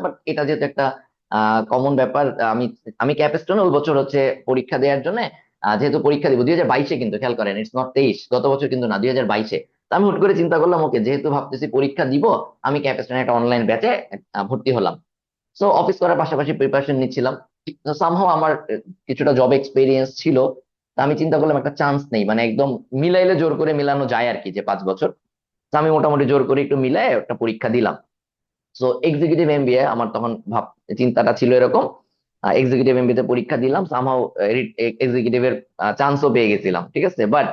But এটা যেহেতু একটা কমন ব্যাপার, আমি আমি ক্যাপস্টোনে ওই বছর হচ্ছে পরীক্ষা দেওয়ার জন্য, যেহেতু পরীক্ষা দিব 2022-এ, কিন্তু খেয়াল করেন ইটস নট 23, গত বছর কিন্তু না, 2022-এ। তো আমি হুট করে চিন্তা করলাম, ওকে যেহেতু ভাবতেছি পরীক্ষা দিব, আমি ক্যাপস্টোনে একটা অনলাইন ব্যাচে ভর্তি হলাম। সো অফিস করার পাশাপাশি প্রিপারেশন নিচ্ছিলাম। সামহাও আমার কিছুটা জব এক্সপিরিয়েন্স ছিল। তা আমি চিন্তা করলাম একটা চান্স নেই, মানে একদম মিলাইলে জোর করে মিলানো যায় আর কি, যে 5 বছর। তো আমি মোটামুটি জোর করে একটু মিলাই একটা পরীক্ষা দিলাম। সো এক্সিকিউটিভ এমবিএ আমার তখন চিন্তাটা ছিল এরকম। এক্সিকিউটিভ এমবিএ তে পরীক্ষা দিলাম, সামহাও এক্সিকিউটিভের চান্সও পেয়ে গেছিলাম, ঠিক আছে। বাট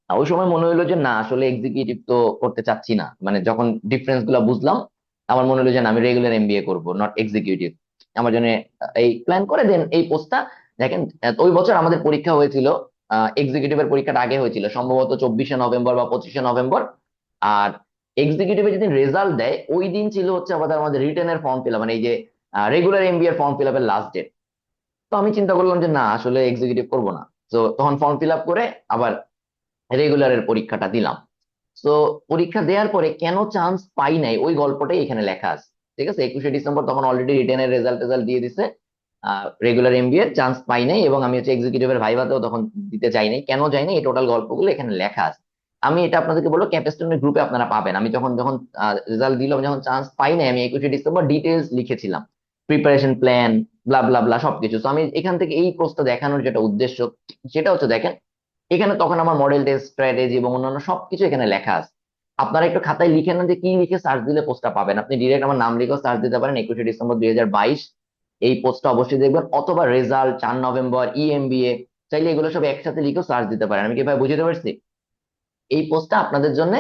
ওই সময় মনে হলো যে না, আসলে এক্সিকিউটিভ তো করতে চাচ্ছি না, মানে যখন ডিফারেন্স গুলা বুঝলাম, আমার মনে হলো যে না, আমি রেগুলার এমবিএ করবো, নট এক্সিকিউটিভ। আমার জন্য এই প্ল্যান করে দেন এই পোস্টটা। দেখেন, ওই বছর আমাদের পরীক্ষা হয়েছিল, এক্সিকিউটিভের পরীক্ষাটা আগে হয়েছিল সম্ভবত 24শে নভেম্বর বা 25শে নভেম্বর। আর এক্সিকিউটিভে যেদিন রেজাল্ট দেয় ওই দিন ছিল হচ্ছে আমাদের রিটেনের ফর্ম ফিল আপ, মানে এই যে রেগুলার এমবিএ ফর্ম ফিল আপের লাস্ট ডেট। তো আমি চিন্তা করলাম যে না, আসলে এক্সিকিউটিভ করবো না। তো তখন ফর্ম ফিল আপ করে আবার রেগুলারের পরীক্ষাটা দিলাম। তো পরীক্ষা দেওয়ার পরে কেন চান্স পাই নাই, ওই গল্পটাই এখানে লেখা আছে। ঠিক আছে, 21শে ডিসেম্বর তখন অলরেডি রিটেনের রেজাল্ট টেজাল্ট দিয়ে দিছে। রেগুলার এমবিএ চান্স পাই নাই, এবং আমি হচ্ছে এক্সিকিউটিভের ভাইভাতেও তখন দিতে চাই নাই। কেন যাই নাই, এই টোটাল গল্পগুলো এখানে লেখা আছে। আমি এটা আপনাদেরকে বলবো, ক্যাপস্টোনের গ্রুপে আপনারা পাবেন। আমি যখন যখন রেজাল্ট দিলাম, যখন চান্স পাই নাই, আমি 21শে ডিসেম্বর ডিটেলস লিখেছিলাম, প্রিপারেশন প্ল্যান, ব্লা ব্লা ব্লা সবকিছু। তো আমি এখান থেকে এই কোর্সটা দেখানোর যেটা উদ্দেশ্য, সেটা হচ্ছে দেখেন, এখানে তখন আমার মডেল টেস্ট স্ট্র্যাটেজি এবং অন্যান্য সবকিছু এখানে লেখা আছে। আপনারা একটু খাতায় লিখে নেন যে কি লিখে সার্চ দিলে পোস্টটা পাবেন। আপনি ডিরেক্ট আমার নাম লিখে সার্চ দিতে পারেন 21শে ডিসেম্বর 2022, এই পোস্টটা অবশ্যই দেখবেন। অথবা রেজাল্ট 4 নভেম্বর, ইএমবিএ, চাইলে এগুলো সব একসাথে লিখেও সার্চ দিতে পারেন। আমি কি ভাই বুঝতে পারছি? এই পোস্টটা আপনাদের জন্য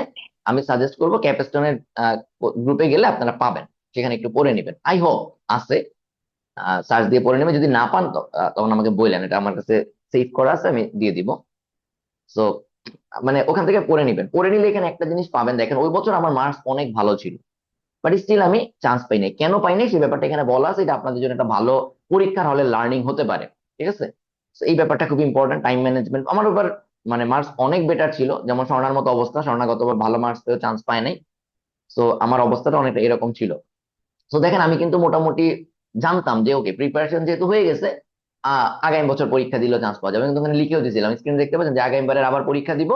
আমি সাজেস্ট করবো, ক্যাপস্টোনের গ্রুপে গেলে আপনারা পাবেন, সেখানে একটু পড়ে নেবেন। আই হোপ আছে, সার্চ দিয়ে পড়ে নেবেন। যদি না পান তখন আমাকে বললেন, এটা আমার কাছে সেভ করা আছে, আমি দিয়ে দিব। সো মানে ওখান থেকে পড়ে নিবেন, পড়ে নিলে এখানে একটা জিনিস পাবেন। দেখেন, ওই বছর আমার মার্কস অনেক ভালো ছিল, বাট স্টিল আমি চান্স পাই নাই। কেন পাই নাই সেই ব্যাপারটা এখানে বলা আছে, এটা আপনাদের জন্য একটা ভালো পরীক্ষার হলে লার্নিং হতে পারে। ঠিক আছে, তো এই ব্যাপারটা খুব ইম্পর্টেন্ট, টাইম ম্যানেজমেন্ট। আমার এবার মানে মার্কস অনেক বেটার ছিল, যেমন স্বর্ণার মতো অবস্থা। স্বর্ণা গতবার ভালো মার্কস পেয়েও চান্স পায় নাই। তো আমার অবস্থাটা অনেকটা এরকম ছিল। তো দেখেন, আমি কিন্তু মোটামুটি জানতাম যে ওকে, প্রিপারেশন যেহেতু হয়ে গেছে, আগামী বছর পরীক্ষা দিলেও চান্স পাওয়া যাবে। আমি কিন্তু ওখানে লিখেও দিয়েছিলাম, স্ক্রিন দেখতে পাচ্ছেন, যে আগামীবারের আবার পরীক্ষা দিব,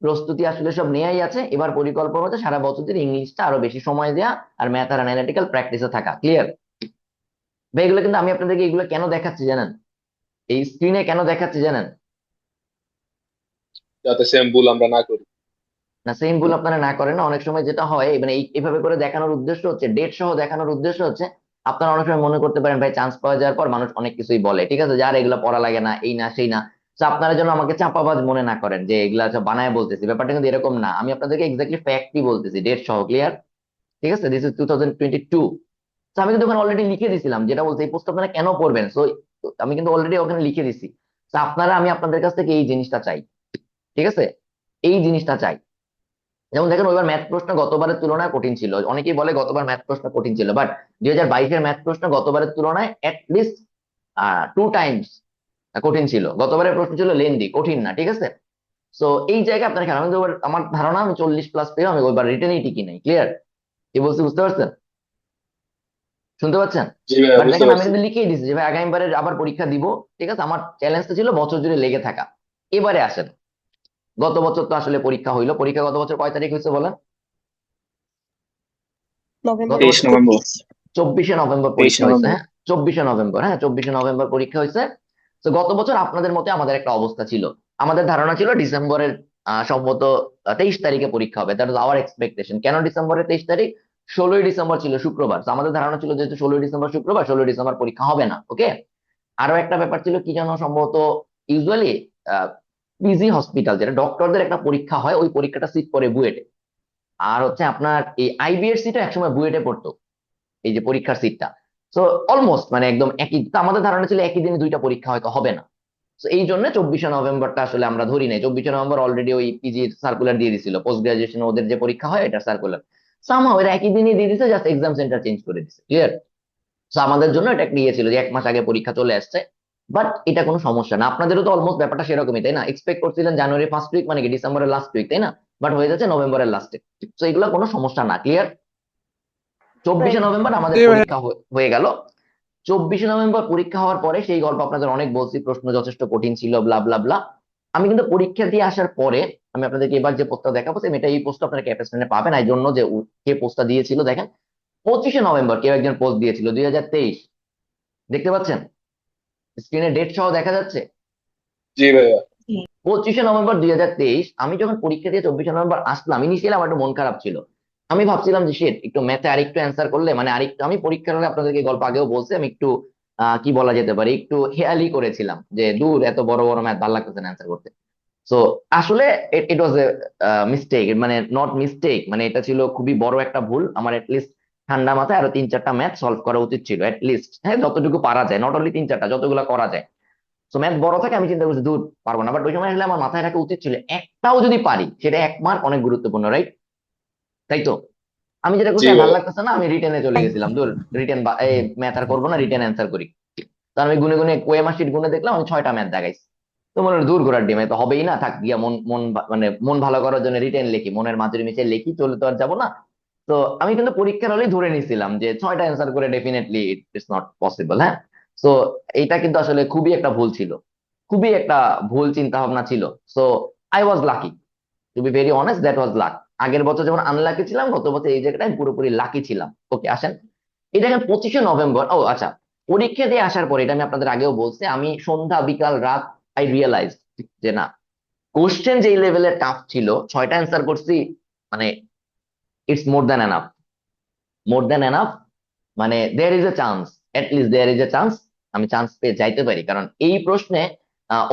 প্রস্তুতি আসলে সব নেয়াই আছে। এবার পরিকল্পনা হচ্ছে সারা বছর ধরে ইংলিশটা আরো বেশি সময় দেওয়া, আর ম্যাথ আর অ্যানালিটিক্যাল প্র্যাকটিসে থাকা। ক্লিয়ার ভাই? এগুলো কিন্তু আমি আপনাদেরকে এগুলো কেন দেখাচ্ছি জানেন, এই স্ক্রিনে কেন দেখাচ্ছি জানেন? যাতে সেম ভুল আমরা না করি। না, সেম ভুল আপনারা না করেন না। অনেক সময় যেটা হয়, মানে এইভাবে করে দেখানোর উদ্দেশ্য হচ্ছে, ডেট সহ দেখানোর উদ্দেশ্য হচ্ছে, আপনারা অনেক সময় মনে করতে পারেন ভাই, চান্স পাওয়া যাওয়ার পর মানুষ অনেক কিছুই বলে, ঠিক আছে, যার এগুলো পড়া লাগে না, এই না সেই না। তো আপনারা যেন আমাকে চাপাবাজ মনে না করেন যে এগুলা সব বানায় বলতেছি, ব্যাপারটা কিন্তু এরকম না। আমি আপনাদেরকে এক্স্যাক্টলি ফ্যাক্টই বলতেছি, ডেট সহ। ক্লিয়ার? ঠিক আছে, দিস ইজ 2022। তো আমি কিন্তু ওখানে অলরেডি লিখে দিছিলাম, যেটা বলতে এই পোস্ট আপনারা কেন পড়বেন। সো আমি কিন্তু অলরেডি ওখানে লিখে দিছি। তো আপনারা, আমি আপনাদের কাছ থেকে এই জিনিসটা চাই, ঠিক আছে, এই জিনিসটা চাই। যেমন দেখেন, ওইবার ম্যাথ প্রশ্ন গতবারের তুলনায় কঠিন ছিল। অনেকেই বলে গতবার ম্যাথ প্রশ্ন কঠিন ছিল, বাট 2022-এর ম্যাথ প্রশ্ন গতবারের তুলনায় লিস্ট 2 টাইমস কঠিন ছিল। গতবারের প্রশ্ন ছিল লেন্দি, কঠিন না, ঠিক আছে। সো এই জায়গায় আপনার খেয়াল, আমি তো আমার ধারণা আমি 40+ পেয়ে আমি ওইবার রিটেনই টিকি নাই। ক্লিয়ার? কি বলছি বুঝতে পারছেন? শুনতে পাচ্ছেন? জি ভাইয়া, বাট বুঝতে দেখেন, আমি পারছি। কিন্তু লিখেই দিচ্ছি যে ভাই আগামীবারের আবার পরীক্ষা দিব। ঠিক আছে, আমার চ্যালেঞ্জটা ছিল বছর জুড়ে লেগে থাকা। এবারে আসেন, গত বছর তো আসলে পরীক্ষা হইলো। পরীক্ষা গত বছর কয় তারিখ হয়েছে বলেন? গত নভেম্বর। তেইশ বছর নভেম্বর 24শে নভেম্বর তেইশ পরীক্ষা হয়েছে। নভেম্বর হ্যাঁ, 24শে নভেম্বর, হ্যাঁ 24শে নভেম্বর পরীক্ষা হয়েছে। তো গত বছর আপনাদের মতে আমাদের একটা অবস্থা ছিল। আমাদের ধারণা ছিল ডিসেম্বরের সম্ভবত 23 তারিখে পরীক্ষা হবে, দ্যাট ওয়াজ আওয়ার এক্সপেকটেশন। কেন ডিসেম্বরের 23 তারিখ? 16ই ডিসেম্বর ছিল শুক্রবার। তো আমাদের ধারণা ছিল যেহেতু 16ই ডিসেম্বর শুক্রবার, 16ই ডিসেম্বর পরীক্ষা হবে না। ওকে। আরো একটা ব্যাপার ছিল কি যেন, সম্ভবত ইউজুয়ালি পিজি হসপিটাল, যেটা ডক্টরদের একটা পরীক্ষা হয়, ওই পরীক্ষাটা সিট করে বুয়েটে। আর হচ্ছে আপনার এই আইবিএর সিটও একসময় বুয়েটে পড়তো, এই যে পরীক্ষার সিটটা। তো অলমোস্ট মানে একদম একই। তো আমাদের ধারণা ছিল একই দিনে দুইটা পরীক্ষা হয়তো হবে না। তো এই জন্য 24শে নভেম্বরটা আসলে আমরা ধরি নাই। 24শে নভেম্বর অলরেডি ওই পিজির সার্কুলার দিয়ে দিছিল, পোস্ট গ্রাজুয়েশন ওদের যে পরীক্ষা হয় এটা সার্কুলার। সামহাও এরা একই দিনই দিয়ে দিছে, জাস্ট এক্সাম সেন্টার চেঞ্জ করে দিছে। ক্লিয়ার? তো আমাদের জন্য এটা একটা ইয়ে ছিল যে 1 মাস আগে পরীক্ষা চলে আসছে। বাট এটা কোনো সমস্যা না, আপনাদেরও তো অলমোস্ট ব্যাপারটা সেরকমই, তাই না? এক্সপেক্ট করছিলেন জানুয়ারি ফার্স্ট উইক, মানে কি ডিসেম্বরের লাস্ট উইক, তাই না? বাট হয়ে যাচ্ছে নভেম্বরের লাস্টে। তো এগুলো কোনো সমস্যা না। ক্লিয়ার? চব্বিশে ভাই। নভেম্বর আমাদের জি ভাইয়া। পরীক্ষা হয়ে গেল। 24শে নভেম্বর পরীক্ষা হওয়ার পরে সেই গল্প আপনাদের অনেক বলছি, প্রশ্ন যথেষ্ট কঠিন ছিল, ব্লা ব্লা ব্লা। আমি কিন্তু পরীক্ষা দিয়ে আসার পরে আমি আপনাদেরকে এবার যে পোস্টটা দেখাবো এটা, এই পোস্ট আপনারা ক্যাপাসিটনে পাবেন, এই জন্য যে কে পোস্টটা দিয়েছিল দেখেন। 25শে নভেম্বর কেউ একজন পোস্ট দিয়েছিল 2023, দেখতে পাচ্ছেন স্ক্রিনে ডেট সহ দেখা যাচ্ছে। জি ভাইয়া। 25শে নভেম্বর 2023 আমি যখন পরীক্ষা দিয়ে 24শে নভেম্বর আসলাম, ইনিশিয়ালি আমার একটু মন খারাপ ছিল। আমি ভাবছিলাম যে শিট, একটু ম্যাথে আরেকটু অ্যান্সার করলে, মানে আরেকটু, আমি পরীক্ষার হলে আপনাদেরকে গল্প আগেও বলছি, আমি একটু কি বলা যেতে পারে, একটু হেয়ালি করেছিলাম যে দূর, এত বড় বড় ম্যাথ ভালো লাগতেছে না অ্যান্সার করতে। সো আসলে ইট ওয়াজ এ মিস্টেক, মানে নট মিস্টেক, মানে এটা ছিল খুবই বড় একটা ভুল আমার। লিস্ট ঠান্ডা মাথায় আরো 3-4টা ম্যাথ সলভ করা উচিত ছিল, লিস্ট, হ্যাঁ, যতটুকু পারা যায়, নট অনলি 3-4টা, যতগুলো করা যায়। তো ম্যাথ বড় থাকে, আমি চিন্তা করছি দূর, পারবো না। বাট ওই সময় আসলে আমার মাথায় রাখা উচিত ছিল একটাও যদি পারি সেটা 1 মার্ক অনেক গুরুত্বপূর্ণ, রাইট? তাই তো। আমি যেটা জি করছি, আর ভালো ভাইয়া। লাগতেছে না, আমি রিটেনে চলে গেছিলাম, দূর, রিটেন এই ম্যাথ আর করবো না, রিটেন অ্যান্সার করি। তো আমি গুনে গুনে ওএমআর শিট গুনে দেখলাম আমি 6টা ম্যাথ দেখাইছি। তো মনে হলো দূর, ঘোরার ডিমে তো হবেই না, থাক গিয়া মন মন মানে মন ভালো করার জন্য রিটেন লিখি, মনের মাধুরী মিশিয়ে লিখি, চলে তো আর যাবো না। তো আমি কিন্তু পরীক্ষার হলেই ধরে নিছিলাম যে 6টা অ্যান্সার করে ডেফিনেটলি ইটস নট পসিবল, হ্যাঁ। তো এইটা কিন্তু আসলে খুবই একটা ভুল ছিল, খুবই একটা ভুল চিন্তা ভাবনা ছিল। So I was lucky, to be very honest, that was luck. আগের বছর যেমন আনলাকি ছিলাম, গত বছর এই জায়গাটা আমি পুরোপুরি লাকি ছিলাম। ওকে, আসেন। এটা এখন 25শে নভেম্বর, ও আচ্ছা, পরীক্ষা দিয়ে আসার পরে, এটা আমি আপনাদের আগেও বলছি, আমি সন্ধ্যা বিকাল রাত আই রিয়েলাইজ যে না, কোশ্চেন যেই লেভেলের টাফ ছিল, 6টা অ্যান্সার করছি, মানে it's more than enough, more than enough. মানে there is a chance, least there is a chance, আমি চান্স পেয়ে যাইতে পারি, কারণ এই প্রশ্নে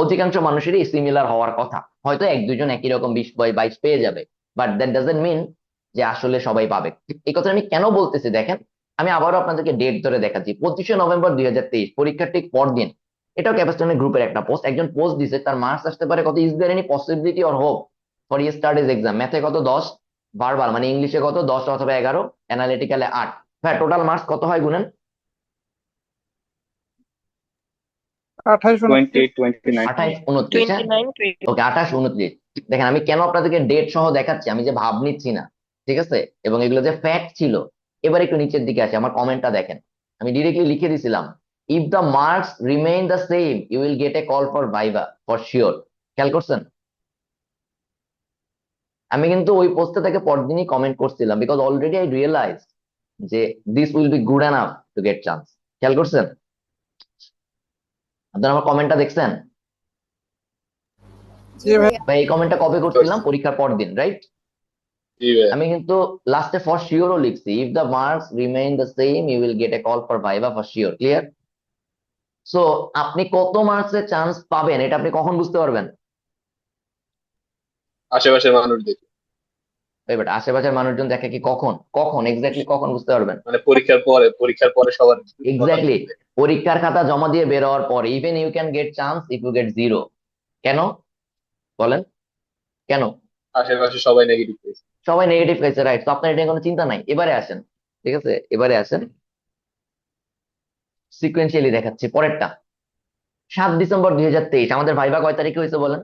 অধিকাংশ মানুষেরই সিমিলার হওয়ার কথা। হয়তো 1-2 জন একই রকম 20-22 পেয়ে যাবে, বাট দ্যাট ডাজেন্ট মিন যে আসলে সবাই পাবে। এই কথা আমি কেন বলতেছি দেখেন, আমি আবারও আপনাদেরকে ডেট ধরে দেখাচ্ছি। 25শে নভেম্বর 2023 পরীক্ষার ঠিক পরদিন, এটাও ক্যাপাস্টনের গ্রুপের একটা পোস্ট, একজন পোস্ট দিছে, তার মার্কস আসতে পারে কত, is there any possibility or hope for yesterday's exam, ম্যাথে কত 10, ভার্বাল মানে ইংলিশে কত 10 অথবা 11, অ্যানালিটিক্যালে 8। হ্যাঁ, টোটাল মার্কস কত হয় গুনেন? 28, 28, 29। 29, 28-29, হ্যাঁ। 20। ওকে, 28-29। দেখেন আমি কেন আপনাদেরকে ডেট সহ দেখাচ্ছি, আমি যে ভাব নিচ্ছি না, ঠিক আছে, এবং এগুলো যে ফ্যাক্ট ছিল। এবার একটু নিচের দিকে আসে, আমার কমেন্টটা দেখেন, আমি ডিরেক্টলি লিখে দিছিলাম, if the marks remain the same you will get a call for viva for sure. খেয়াল করছেন? আমি কিন্তু ওই পোস্টে থেকে পরদিনই কমেন্ট করছিলাম, বিকজ অলরেডি আই রিয়েলাইজ যে this will be good enough to get chance. খেয়াল করছেন? আপনারা আমার কমেন্টটা দেখছেন? জি জি ভাইয়া। ভাইয়া। বা এই কমেন্টটা কবে করছিলাম? পরীক্ষার পর দিন, রাইট? জি ভাইয়া। আমি কিন্তু লাস্টে ফর শিওরও লিখছি, if the marks remain the same you will get a call for viva for sure, clear? So আপনি কত মার্কসের চান্স পাবেন এটা আপনি কখন বুঝতে পারবেন? আশেপাশের মানুষ দেখি। এবার আশেপাশের মানুষজন দেখে কি, কখন, কখন এক্স্যাক্টলি কখন বুঝতে পারবেন? মানে পরীক্ষার পরে সবার কথা এক্স্যাক্টলি শুনতে। পরীক্ষার খাতা জমা দিয়ে বের হওয়ার পর, even you can get chance if you get zero. কেন বলেন, কেন? আশেপাশে সবাই নেগেটিভ পেয়েছে। সবাই নেগেটিভ হয়েছে, রাইট? তো আপনার এটা নিয়ে কোনো চিন্তা নাই। এবারে আসেন, ঠিক আছে, এবারে আসেন, সিকুয়েন্সিয়ালি দেখাচ্ছি পরেরটা। 7 ডিসেম্বর 2023 আমাদের ভাইবা কয় তারিখে হয়েছে বলেন?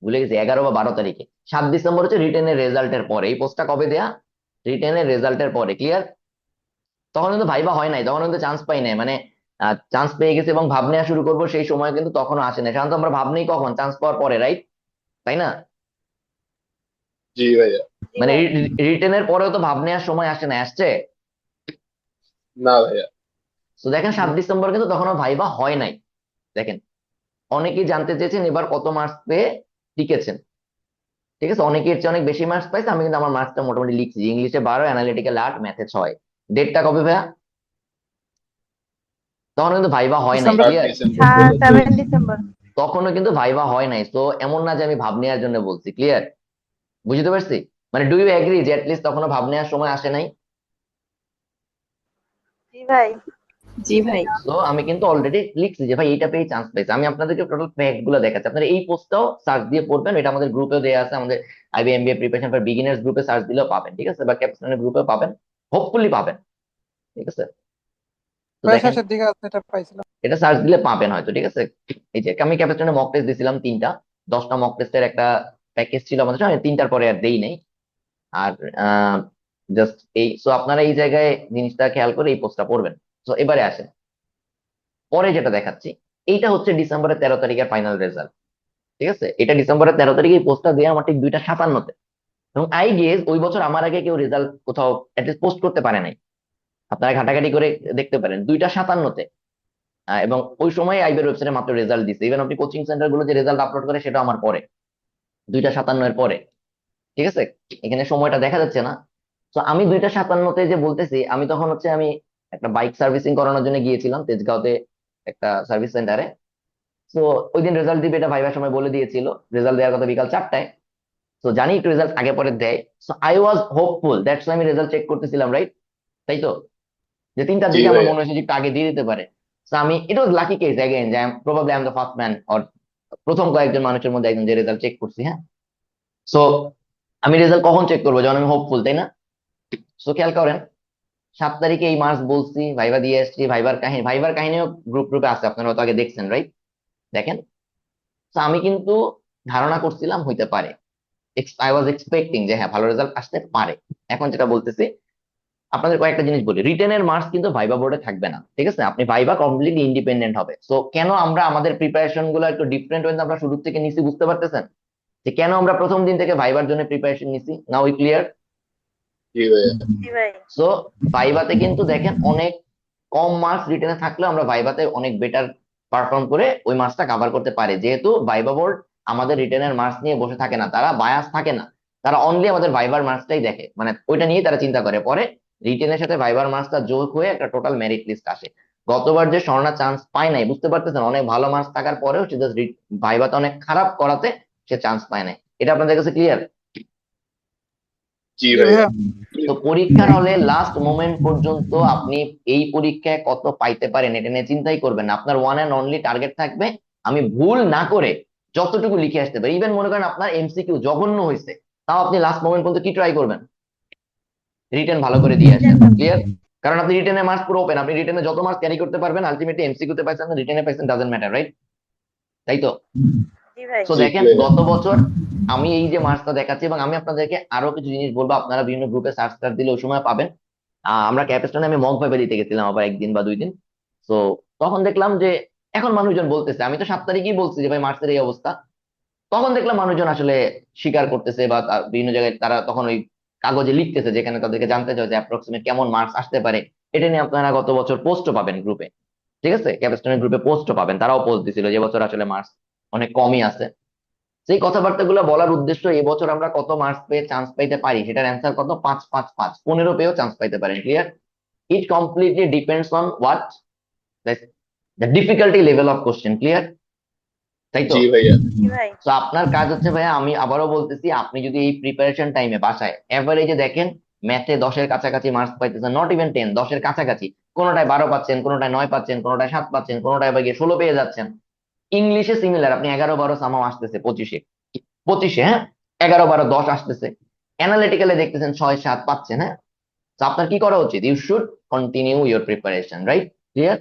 ভুলে গেছি, 11 বা 12 তারিখে। 7 ডিসেম্বর হচ্ছে রিটেনের রেজাল্টের পরে, এই পোস্টটা কবে দেয়া? রিটেনের রেজাল্টের পরে, ক্লিয়ার? তখন কিন্তু ভাইবা হয় নাই, তখন কিন্তু চান্স পাই নাই, মানে চান্স পেয়ে গেছে এবং ভাব নেওয়া শুরু করবো সেই সময় কিন্তু তখনও আসে নাই। সাধারণত আমরা ভাব নেই কখন? চান্স পাওয়ার পরে, রাইট? তাই না? জি ভাইয়া। জি মানে ভাই। রিটেনের পরেও তো ভাব নেওয়ার সময় আসে না, আসছে? না ভাইয়া। তো দেখেন 7 ডিসেম্বর কিন্তু তখনও ভাইবা হয় নাই। দেখেন, অনেকেই জানতে চেয়েছেন এবার কত মার্কস পেয়ে টিকেছেন, ঠিক আছে, অনেকে এর চেয়ে অনেক বেশি মার্কস পাইছে, আমি কিন্তু আমার মার্কসটা মোটামুটি লিখছি, ইংলিশে 12, অ্যানালিটিক্যাল 8, ম্যাথে 6। ডেটটা কবে ভাইয়া? তখন কিন্তু ভাইবা হয় নাই, ডিসেম্বর। ক্লিয়ার? 7 ডিসেম্বর দুই হ্যাঁ, হাজার 7 তেইশ ডিসেম্বর। তখনও কিন্তু ভাইবা হয় নাই, তো এমন না যে আমি ভাব নেওয়ার জন্য বলছি, ক্লিয়ার? বুঝতে পারছি? মানে ডু ইউ এগ্রি যে লিস্ট তখনও ভাব নেওয়ার সময় আসে নাই? জি ভাই। জি ভাই। তো আমি কিন্তু অলরেডি লিখছি যে ভাই এইটা পেয়ে চান্স পেয়েছে। আমি আপনাদেরকে টোটাল ফ্যাক্ট গুলো দেখাচ্ছি, আপনারা এই পোস্টটাও সার্চ দিয়ে পড়বেন, এটা আমাদের গ্রুপেও দেওয়া আছে, আমাদের আইবিএমবিএ প্রিপারেশন ফর বিগিনার্স গ্রুপে সার্চ দিলেও পাবেন, ঠিক আছে, বা ক্যাপশনের গ্রুপেও পাবেন, হোপফুলি পাবেন, ঠিক আছে। তো ভাইয়া দেখেন, শেষের দিকে আছে, এটা পাইছিলাম। এটা সার্চ দিলে পাবেন হয়তো, ঠিক আছে। এই যে আমি ক্যাপশনে মক টেস্ট দিছিলাম 3টা, 10টা মক টেস্টের একটা প্যাকেজ ছিল আমাদের, আমি 3টার পরে আর দেই নাই। আর জাস্ট সো আপনারা এই জায়গায় জিনিসটা খেয়াল করে এই পোস্টটা পড়বেন। তো এবারে আসেন, পরে যেটা দেখাচ্ছি, এইটা হচ্ছে ডিসেম্বরের 13 তারিখের ফাইনাল রেজাল্ট। ঠিক আছে, এটা ডিসেম্বরের 13 তারিখে এই পোস্টটা দিয়ে আমার ঠিক 2টা 57-তে। এবং আই গেস ওই বছর আমার আগে কেউ রেজাল্ট কোথাও অ্যাটলিস্ট পোস্ট করতে পারে নাই। আপনারা ঘাটাঘাটি করে দেখতে পারেন 2টা 57-তে। এবং ওই সময় আইবের ওয়েবসাইটে মাত্র রেজাল্ট দিচ্ছে, ইভেন আপনি কোচিং সেন্টার গুলো যে রেজাল্ট আপলোড করে সেটা আমার পরে 2টা 57-এর পরে। ঠিক আছে, এখানে সময়টা দেখা যাচ্ছে না। তো আমি 2টা 57-তে যে বলতেছি, আমি তখন হচ্ছে আমি একটা বাইক সার্ভিসিং করানোর জন্য গিয়েছিলাম তেজগাঁওতে একটা সার্ভিস সেন্টারে। তো ওই দিন রেজাল্ট দিবে এটা ভাইবার সময় বলে দিয়েছিল, রেজাল্ট দেওয়ার কথা বিকাল 4টায়। তো জানি একটু রেজাল্ট আগে পরে দেয়। So I was hopeful, that's আমি রেজাল্ট চেক করতেছিলাম, রাইট? তাই তো, যে 3টার জি দিকে আমার ভাইয়া। মনে হয়েছে যে একটু আগে দিয়ে দিতে পারে। তো আমি, ইট ওয়াজ লাকি কেস অ্যাগেন, যে probably I am the first man or প্রথম কয়েকজন মানুষের মধ্যে একজন যে রেজাল্ট চেক করছি, হ্যাঁ। সো আমি রেজাল্ট কখন চেক করবো, যখন আমি হোপফুল, তাই না? সো খেয়াল করেন, 7 তারিখে এই মার্কস বলছি, ভাইবা দিয়ে আসছি, ভাইবার কাহিনীও গ্রুপ গ্রুপে আছে, আপনারা হয়তো আগে দেখছেন, রাইট? দেখেন। তো আমি কিন্তু ধারণা করছিলাম হইতে পারে, আই ওয়াজ এক্সপেক্টিং যে হ্যাঁ ভালো রেজাল্ট আসতে পারে। এখন যেটা বলতেছি, আপনাদের কয়েকটা জিনিস বলি, রিটেনের মার্কস কিন্তু ভাইবা বোর্ডে থাকবে না, ঠিক আছে? আপনি ভাইবা কমপ্লিটলি ইন্ডিপেন্ডেন্ট হবে। সো কেন আমরা আমাদের প্রিপারেশন গুলো একটু ডিফারেন্ট ওয়েতে আমরা শুরু থেকে নিছি, বুঝতে পারতেছেন যে কেন আমরা প্রথম দিন থেকে ভাইবার জন্য প্রিপারেশন নিছি? Now we clear? জি ভাইয়া। জি ভাই। সো ভাইভাতে কিন্তু দেখেন অনেক কম মার্কস রিটেনে থাকলেও আমরা ভাইভাতে অনেক বেটার পারফর্ম করে ওই মার্কসটা কাভার করতে পারি, যেহেতু ভাইবা বোর্ড আমাদের রিটেনের মার্কস নিয়ে বসে থাকে না, তারা বায়াস থাকে না। তারা অনলি আমাদের ভাইবার মার্কসটাই দেখে, মানে ওইটা নিয়ে তারা চিন্তা করে, পরে রিটেনের সাথে ভাইবার মার্কসটা যোগ হয়ে একটা টোটাল মেরিট লিস্ট আসে। গতবার যে স্বর্ণা চান্স পায় নাই, বুঝতে পারতেছেন, অনেক ভালো মার্কস থাকার পরেও সে জাস্ট ভাইভাতে অনেক খারাপ করাতে সে চান্স পায় নাই। এটা আপনাদের কাছে ক্লিয়ার? জি জি ভাইয়া। ভাইয়া। তো পরীক্ষার হলে লাস্ট মোমেন্ট পর্যন্ত আপনি এই পরীক্ষায় কত পাইতে পারেন এটা নিয়ে চিন্তাই করবেন না। আপনার ওয়ান অ্যান্ড অনলি টার্গেট থাকবে, আমি ভুল না করে যতটুকু লিখে আসতে পারি। ইভেন মনে করেন আপনার এমসিকিউ জঘন্য হয়েছে, তাও আপনি লাস্ট মোমেন্ট পর্যন্ত কি ট্রাই করবেন? রিটেন ভালো করে দিয়ে আসেন। ক্লিয়ার? কারণ আপনি রিটেনের মার্কস পুরো ওপেন, আপনি রিটেনে যত মার্কস ক্যারি করতে পারবেন আলটিমেটলি এমসিকিউ তে পাইছেন রিটেনে পাইছেন, ডাজন্ট ম্যাটার, রাইট? তাই তো। জি ভাই। তো জি দেখেন ভাইয়া। গত বছর আমি এই যে মার্কসটা দেখাচ্ছি, এবং আমি আপনাদেরকে আরো কিছু জিনিস বলবো, আপনারা বিভিন্ন গ্রুপে সার্চ টার্চ দিলে ওই সময় পাবেন। আমরা ক্যাপিস্টনে আমি মক ভাইবা দিতে গেছিলাম আবার 1 দিন বা 2 দিন। তো তখন দেখলাম যে এখন মানুষজন বলতেছে, আমি তো 7 তারিখেই বলছি যে ভাই মার্কসের এই অবস্থা, তখন দেখলাম মানুষজন আসলে স্বীকার করতেছে, বা বিভিন্ন জায়গায় তারা তখন ওই কাগজে লিখতেছে, যেখানে তাদেরকে জানতে চায় যে অ্যাপ্রক্সিমেট কেমন মার্কস আসতে পারে। এটা নিয়ে আপনারা গত বছর পোস্টও পাবেন গ্রুপে, ঠিক আছে? ক্যাপিস্টনের গ্রুপে পোস্টও পাবেন, তারাও পোস্ট দিছিল যে বছর আসলে মার্কস অনেক কমই আছে। সেই কথাবার্তাগুলো বলার উদ্দেশ্য, এবছর আমরা কত মার্কস পেয়ে চান্স পাইতে পারি সেটার অ্যান্সার কত, 5 5 5 15 পেয়েও চান্স পাইতে পারেন। Clear? It completely depends on what the difficulty level of question. Clear? তাই তো। জি ভাইয়া। জি ভাই। তো আপনার কাজ হচ্ছে ভাইয়া, আমি আবারও বলতেছি, আপনি যদি এই প্রিপারেশন টাইমে বাসায় এভারেজে দেখেন ম্যাথে 10-এর কাছাকাছি মার্কস পাইতেছেন, নট ইভেন 10, 10-এর কাছাকাছি, কোনোটায় 12 পাচ্ছেন, কোনোটায় 9 পাচ্ছেন, কোনোটায় 7 পাচ্ছেন, কোনোটায় বা গিয়ে 16 পেয়ে যাচ্ছেন। ইংলিশে সিমিলার, আপনি 11 12 সামাও আসতেছে 25-এ, হ্যাঁ, 11 12 10 আসতেছে। অ্যানালিটিক্যালে দেখতেছেন 6 7 পাচ্ছেন, হ্যাঁ। তো আপনার কি করা উচিত? You should continue your preparation, right? Clear?